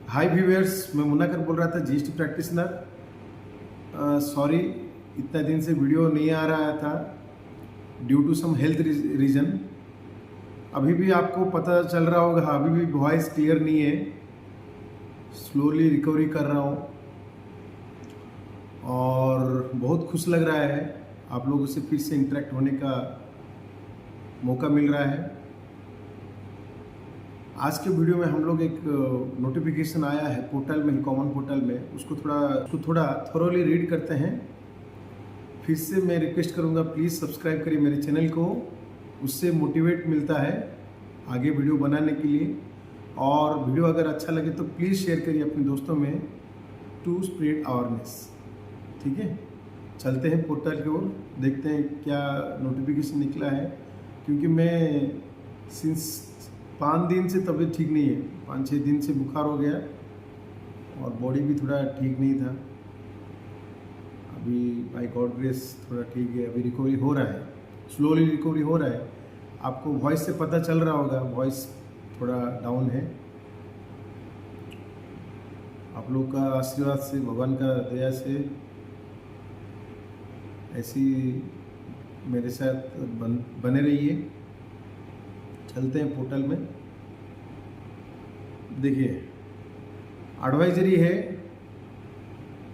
हाय viewers, मैं मुन्नाकर बोल रहा था, जीएसटी प्रैक्टिशनर। सॉरी, इतना दिन से वीडियो नहीं आ रहा था due to some health reason. अभी भी आपको पता चल रहा होगा, अभी भी वॉइस क्लियर नहीं है। स्लोली रिकवरी कर रहा हूँ और बहुत खुश लग रहा है। आप लोगों से फिर से इंटरेक्ट होने का मौका मिल रहा है। आज के वीडियो में हम लोग एक नोटिफिकेशन आया है पोर्टल में, कॉमन पोर्टल में, उसको थोड़ा थोरोली रीड करते हैं। फिर से मैं रिक्वेस्ट करूंगा, प्लीज़ सब्सक्राइब करिए मेरे चैनल को, उससे मोटिवेट मिलता है आगे वीडियो बनाने के लिए। और वीडियो अगर अच्छा लगे तो प्लीज़ शेयर करिए अपने दोस्तों में टू स्प्रेड अवेयरनेस। ठीक है, चलते हैं पोर्टल की ओर, देखते हैं क्या नोटिफिकेशन निकला है। क्योंकि मैं सिंस 5 दिन से तबीयत ठीक नहीं है, 5-6 दिन से बुखार हो गया और बॉडी भी थोड़ा ठीक नहीं था। अभी बाय गॉड ग्रेस थोड़ा ठीक है, अभी रिकवरी हो रहा है, स्लोली रिकवरी हो रहा है। आपको वॉइस से पता चल रहा होगा, वॉइस थोड़ा डाउन है। आप लोग का आशीर्वाद से, भगवान का दया से ऐसी मेरे साथ बने रहिए। चलते हैं पोर्टल में। देखिए, एडवाइजरी है,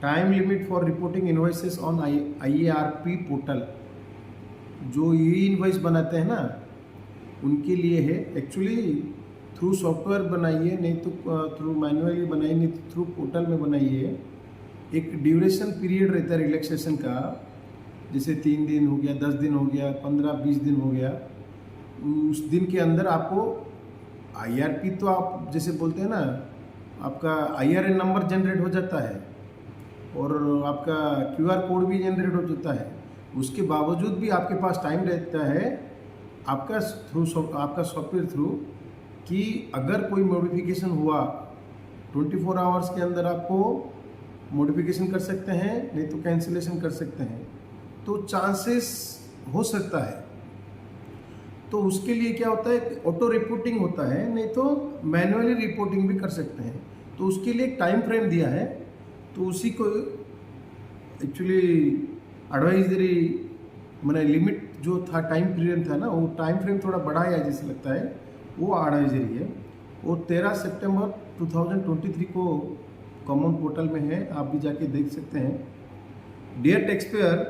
time limit for reporting invoices on IARP portal. जो ई इनवॉइस बनाते हैं ना, उनके लिए है। एक्चुअली थ्रू सॉफ्टवेयर बनाइए, नहीं तो थ्रू मैनुअली बनाइए, नहीं तो थ्रू पोर्टल में बनाइए। एक ड्यूरेशन पीरियड रहता है रिलैक्सेशन का, जैसे 3 दिन हो गया, 10 दिन हो गया, 15-20 दिन हो गया। उस दिन के अंदर आपको IRP, तो आप जैसे बोलते हैं ना, आपका IRN नंबर जनरेट हो जाता है और आपका QR कोड भी जनरेट हो जाता है। उसके बावजूद भी आपके पास टाइम रहता है आपका सॉफ्टवेयर थ्रू, कि अगर कोई मॉडिफिकेशन हुआ 24 आवर्स के अंदर आपको मॉडिफिकेशन कर सकते हैं, नहीं तो कैंसिलेशन कर सकते हैं। तो चांसेस हो सकता है। तो उसके लिए क्या होता है, ऑटो रिपोर्टिंग होता है, नहीं तो मैनुअली रिपोर्टिंग भी कर सकते हैं। तो उसके लिए एक टाइम फ्रेम दिया है, तो उसी को एक्चुअली एडवाइजरी मैंने लिमिट जो था, टाइम पीरियड था ना, वो टाइम फ्रेम थोड़ा बढ़ाया जैसे लगता है, वो एडवाइजरी है। वो 13 सितंबर 2023 को कॉमन पोर्टल में है, आप भी जाके देख सकते हैं। Dear taxpayer,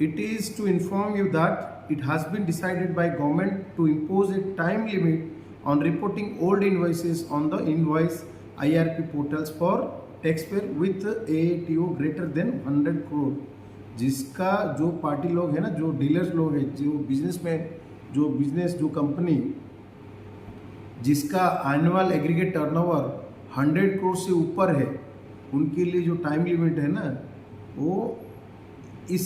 it is to inform you that it has been decided by government to impose a time limit on reporting old invoices on the invoice IRP portals for taxpayer with AATO greater than 100 crore। जिसका जो party लोग हैं ना, जो dealers लोग हैं, जो business जो कंपनी जिसका एनुअल एग्रीगेट टर्नओवर 100 करोड़ से ऊपर है, उनके लिए जो टाइम लिमिट है ना, वो इस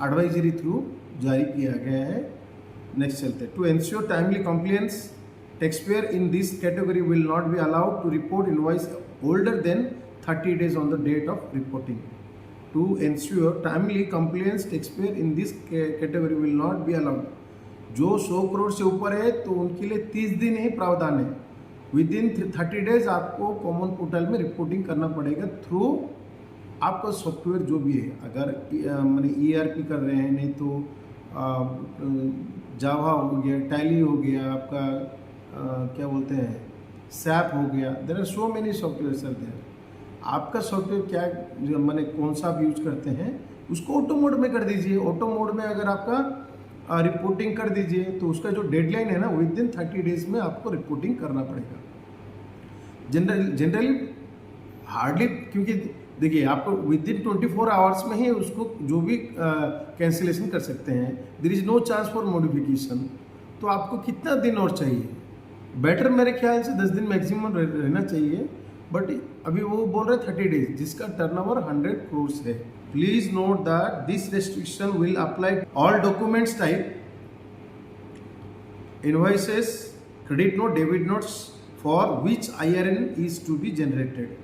एडवाइजरी थ्रू जारी किया गया है। नेक्स्ट चलते हैं। To ensure timely compliance, taxpayer in this category will not be allowed to report invoice older than 30 days on the date of reporting. To ensure timely compliance, taxpayer in this category will not be allowed. जो 100 करोड़ से ऊपर है तो उनके लिए 30 दिन ही प्रावधान है। विद इन 30 days आपको कॉमन पोर्टल में रिपोर्टिंग करना पड़ेगा थ्रू आपका सॉफ्टवेयर जो भी है। अगर मैंने ERP कर रहे हैं, नहीं तो जावा हो गया, टैली हो गया, आपका क्या बोलते हैं, SAP हो गया। There are so many software are there. आपका सॉफ्टवेयर क्या, जो मैंने कौन सा आप यूज करते हैं, उसको ऑटो मोड में कर दीजिए। ऑटो मोड में अगर आपका रिपोर्टिंग कर दीजिए, तो उसका जो डेडलाइन है ना, विद इन 30 days में आपको रिपोर्टिंग करना पड़ेगा। जनरली हार्डली, क्योंकि देखिए, आपको विद इन 24 आवर्स में ही उसको जो भी कैंसिलेशन कर सकते हैं। There is no chance for modification. तो आपको कितना दिन और चाहिए? बेटर मेरे ख्याल से 10 दिन मैक्सिमम रहना चाहिए। बट अभी वो बोल रहे 30 days, जिसका टर्नओवर 100 करोड़ है। Please note that this restriction will apply all documents type, invoices, credit note, debit notes for which IRN is to be generated.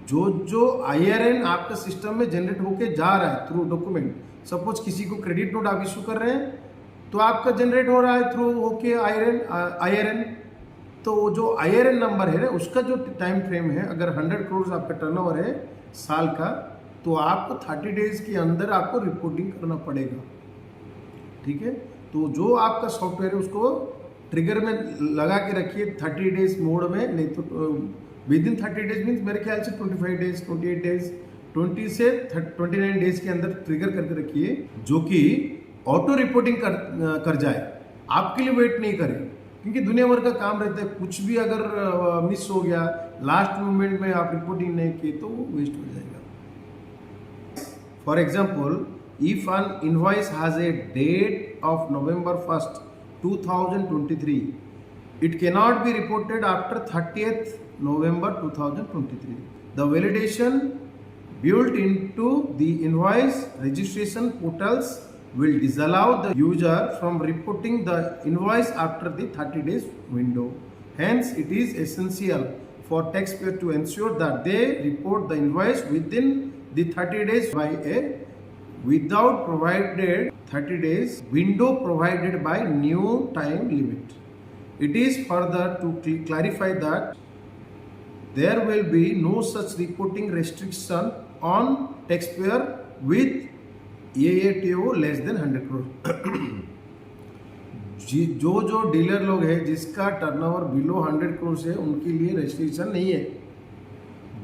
जो IRN आपका सिस्टम में जनरेट होके जा रहा है थ्रू डॉक्यूमेंट, सपोज किसी को क्रेडिट नोट आप इशू कर रहे हैं, तो आपका जनरेट हो रहा है थ्रू होके IRN। तो जो IRN नंबर है ना, उसका जो टाइम फ्रेम है, अगर 100 करोड़ आपका टर्नओवर है साल का, तो आपको 30 डेज के अंदर आपको रिपोर्टिंग करना पड़ेगा। ठीक है, तो जो आपका सॉफ्टवेयर है उसको ट्रिगर में लगा के रखिए 30 डेज मोड में, नहीं तो विद इन 30 डेज मीन्स मेरे ख्याल से 25 डेज, 28 डेज, 20 से 29 डेज के अंदर ट्रिगर करके रखिए, जो कि ऑटो रिपोर्टिंग कर जाए, आपके लिए वेट नहीं करे, क्योंकि दुनिया भर का काम रहता है। कुछ भी अगर मिस हो गया, लास्ट मोमेंट में आप रिपोर्टिंग नहीं की, तो वो वेस्ट हो जाएगा। For example, if an invoice has a date of November 1st, 2023, it cannot be reported after 30th November 2023. The validation built into the invoice registration portals will disallow the user from reporting the invoice after the 30 days window. Hence, it is essential for taxpayer to ensure that they report the invoice within the 30 days by a without provided 30 days window provided by new time limit. It is further to clarify that there will be no such reporting restriction on taxpayer with AATO less than 100 crore. जो dealer लोग हैं जिसका turnover below 100 crore है, उनके लिए restriction नहीं है।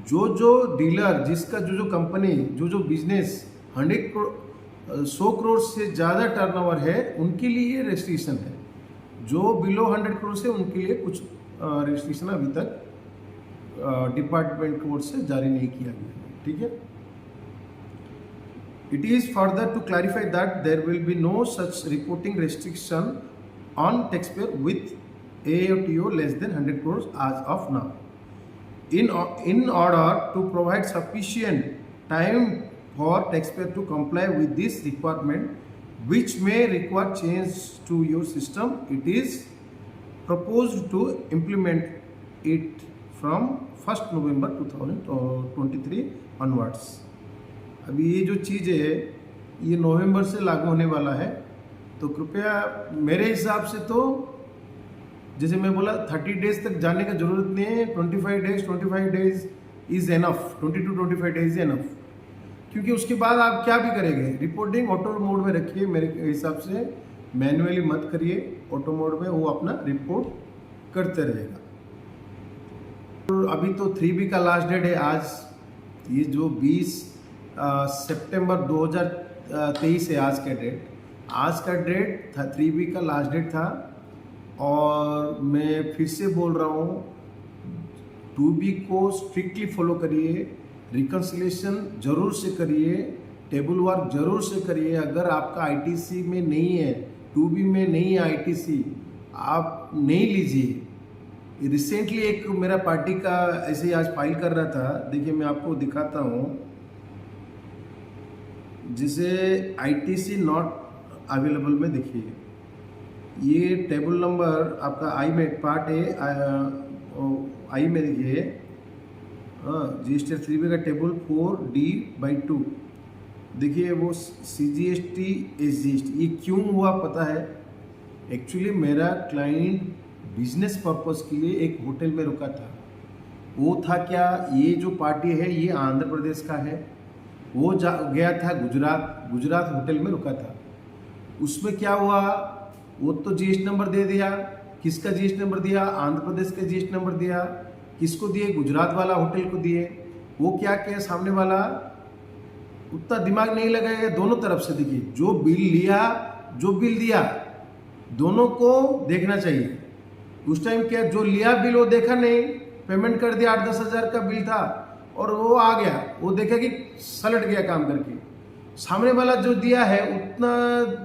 जो डीलर जिसका जो कंपनी जो बिजनेस 100 करोड़ से ज़्यादा टर्नओवर है, उनके लिए रेस्ट्रिक्शन है। जो बिलो 100 करोड़ से, उनके लिए कुछ रेस्ट्रिक्शन अभी तक डिपार्टमेंट कोड से जारी नहीं किया गया है। ठीक है, it is further to clarify that there will be no such reporting restriction on taxpayer with AATO less than 100 crore as of now. In order to provide sufficient time for taxpayer to comply with this requirement, which may require change to your system, it is proposed to implement it from 1st November 2023 onwards. अभी ये जो चीज़ है, ये नवंबर से लागू होने वाला है, तो कृपया मेरे हिसाब से तो जैसे मैं बोला 30 डेज तक जाने का जरूरत नहीं है। 25 days is enough, 20 to 25 days enough, क्योंकि उसके बाद आप क्या भी करेंगे, रिपोर्टिंग ऑटो मोड में रखिए। मेरे हिसाब से मैन्युअली मत करिए, ऑटो मोड में वो अपना रिपोर्ट करते रहेगा। तो अभी तो 3B का लास्ट डेट है आज, ये जो 20 सितंबर 2023 है आज का डेट। आज का डेट था 3B का लास्ट डेट था, और मैं फिर से बोल रहा हूँ, 2B को स्ट्रिक्टली फॉलो करिए, रिकन्सिलेशन जरूर से करिए, टेबल वर्क जरूर से करिए। अगर आपका ITC में नहीं है, 2B में नहीं है ITC, आप नहीं लीजिए। रिसेंटली एक मेरा पार्टी का ऐसे ही आज फाइल कर रहा था, देखिए मैं आपको दिखाता हूँ। जिसे ITC नॉट अवेलेबल में देखिए, ये टेबल नंबर आपका आई में पार्ट है, आई में देखिए, GST 3B का टेबल 4D/2, देखिए वो CGST SGST ये क्यों हुआ पता है? एक्चुअली मेरा क्लाइंट बिजनेस पर्पस के लिए एक होटल में रुका था। वो था क्या, ये जो पार्टी है ये आंध्र प्रदेश का है, वो गया था गुजरात होटल में रुका था। उसमें क्या हुआ, वो तो GST नंबर दे दिया। किसका GST नंबर दिया? आंध्र प्रदेश का GST नंबर दिया। किसको दिए? गुजरात वाला होटल को दिए। वो क्या किया, सामने वाला उतना दिमाग नहीं लगाएगा। दोनों तरफ से देखिए, जो बिल लिया जो बिल दिया, दोनों को देखना चाहिए। उस टाइम क्या, जो लिया बिल वो देखा नहीं, पेमेंट कर दिया, 8-10 हज़ार का बिल था और वो आ गया, वो देखा कि सलट गया काम करके। सामने वाला जो दिया है उतना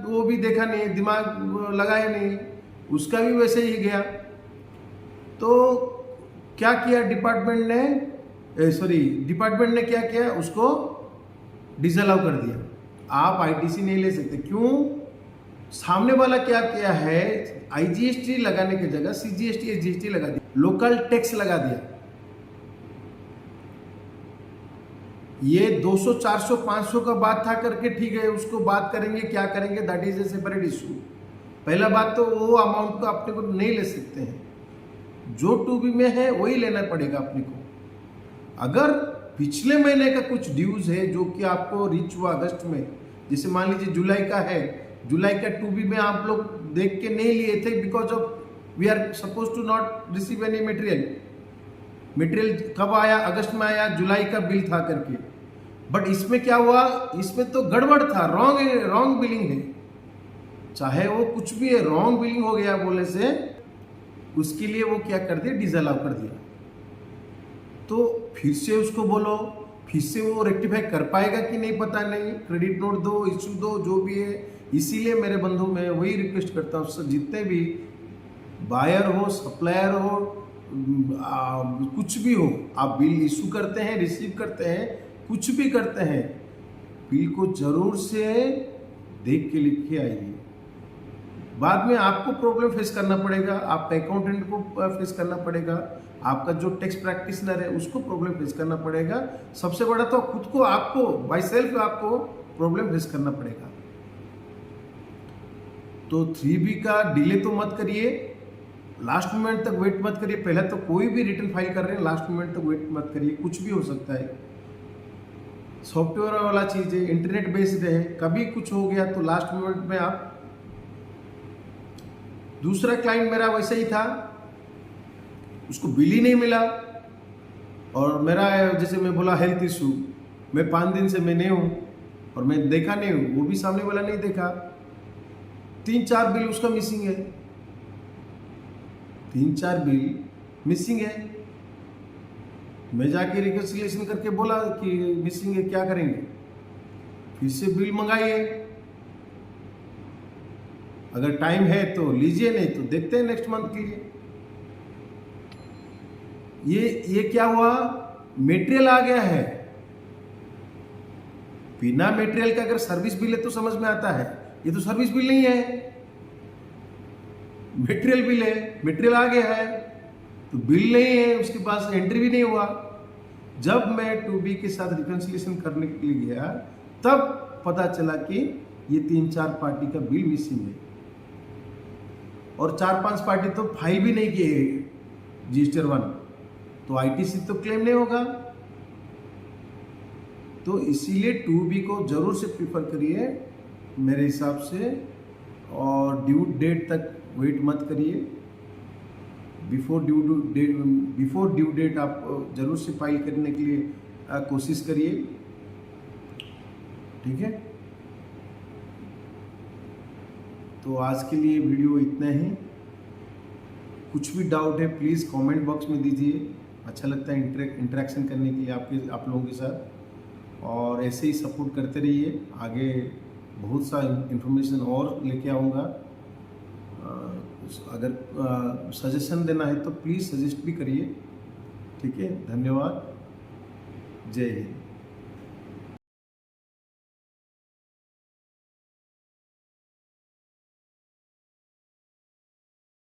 वो भी देखा नहीं, दिमाग लगाया नहीं, उसका भी वैसे ही गया। तो क्या किया डिपार्टमेंट ने क्या किया, उसको डिसअलाउ कर दिया। आप ITC नहीं ले सकते। क्यों? सामने वाला क्या किया है, IGST लगाने की जगह CGST SGST लगा दिया, लोकल टैक्स लगा दिया। ये 200, 400, 500 का बात था करके ठीक है, उसको बात करेंगे, क्या करेंगे, that is a separate issue. पहला बात तो वो अमाउंट को अपने को नहीं ले सकते हैं। जो टू बी में है वही लेना पड़ेगा अपने को। अगर पिछले महीने का कुछ ड्यूज है जो कि आपको रीच हुआ अगस्त में, जैसे मान लीजिए जुलाई का है, जुलाई का टू बी में आप लोग देख के नहीं लिए थे because of we are suppose to not receive any material कब आया, अगस्त में आया, जुलाई का बिल था करके। बट इसमें क्या हुआ, इसमें तो गड़बड़ था, रॉन्ग बिलिंग है, चाहे वो कुछ भी है, रॉन्ग बिलिंग हो गया बोलने से उसके लिए वो क्या कर दिया, डिसअलाउ कर दिया। तो फिर से उसको बोलो, फिर से वो रेक्टिफाई कर पाएगा कि नहीं पता नहीं, क्रेडिट नोट दो, इश्यू दो, जो भी है। इसीलिए मेरे बंधु मैं वही रिक्वेस्ट करता हूँ, जितने भी बायर हो, सप्लायर हो, कुछ भी हो, आप बिल इशू करते हैं, रिसीव करते हैं, कुछ भी करते हैं, बिल को जरूर से देख के लिख के आइए। बाद में आपको प्रॉब्लम फेस करना पड़ेगा, आपका अकाउंटेंट को फेस करना पड़ेगा, आपका जो टैक्स प्रैक्टिशनर है उसको प्रॉब्लम फेस करना पड़ेगा। सबसे बड़ा तो खुद को, आपको बाय सेल्फ आपको प्रॉब्लम फेस करना पड़ेगा। तो 3B का डिले तो मत करिए, लास्ट मोमेंट तक वेट मत करिए। पहले तो कोई भी रिटर्न फाइल कर रहे हैं, लास्ट मोमेंट तक वेट मत करिए, कुछ भी हो सकता है। सॉफ्टवेयर वाला चीज है, इंटरनेट बेस्ड है, कभी कुछ हो गया तो लास्ट मोमेंट में आप। दूसरा क्लाइंट मेरा वैसे ही था, उसको बिल ही नहीं मिला, और मेरा जैसे मैं बोला हेल्थ इशू, मैं 5 दिन से मैं नहीं हूँ और मैं देखा नहीं हूँ, वो भी सामने वाला नहीं देखा, 3-4 बिल उसका मिसिंग है, 3-4 बिल मिसिंग है। मैं जाके रिकन्सिलिएशन करके बोला कि मिसिंग है, क्या करेंगे, फिर से बिल मंगाइए, अगर टाइम है तो लीजिए, नहीं तो देखते हैं नेक्स्ट मंथ के लिए। ये क्या हुआ, मटेरियल आ गया है, बिना मटेरियल का अगर सर्विस बिल है तो समझ में आता है, ये तो सर्विस बिल नहीं है, मटेरियल बिल है, मटेरियल आ गया है तो बिल नहीं है, उसके पास एंट्री भी नहीं हुआ। जब मैं 2B के साथ रिकन्सिलिएशन करने के लिए गया तब पता चला कि ये 3-4 पार्टी का बिल मिसिंग है, और 4-5 पार्टी तो फाइल भी नहीं किए रजिस्टर 1, तो ITC तो क्लेम नहीं होगा। तो इसीलिए 2B को जरूर से प्रीफर करिए मेरे हिसाब से, और ड्यू डेट तक वेट मत करिए, बिफोर ड्यू डेट आप जरूर से फाइल करने के लिए कोशिश करिए, ठीक है। तो आज के लिए वीडियो इतना ही। कुछ भी डाउट है प्लीज़ कमेंट बॉक्स में दीजिए, अच्छा लगता है इंटरेक्शन करने के लिए आप लोगों के साथ, और ऐसे ही सपोर्ट करते रहिए। आगे बहुत सा इंफॉर्मेशन और लेके आऊँगा। अगर सजेशन देना है तो प्लीज़ सजेस्ट भी करिए, ठीक है। धन्यवाद, जय हिंद।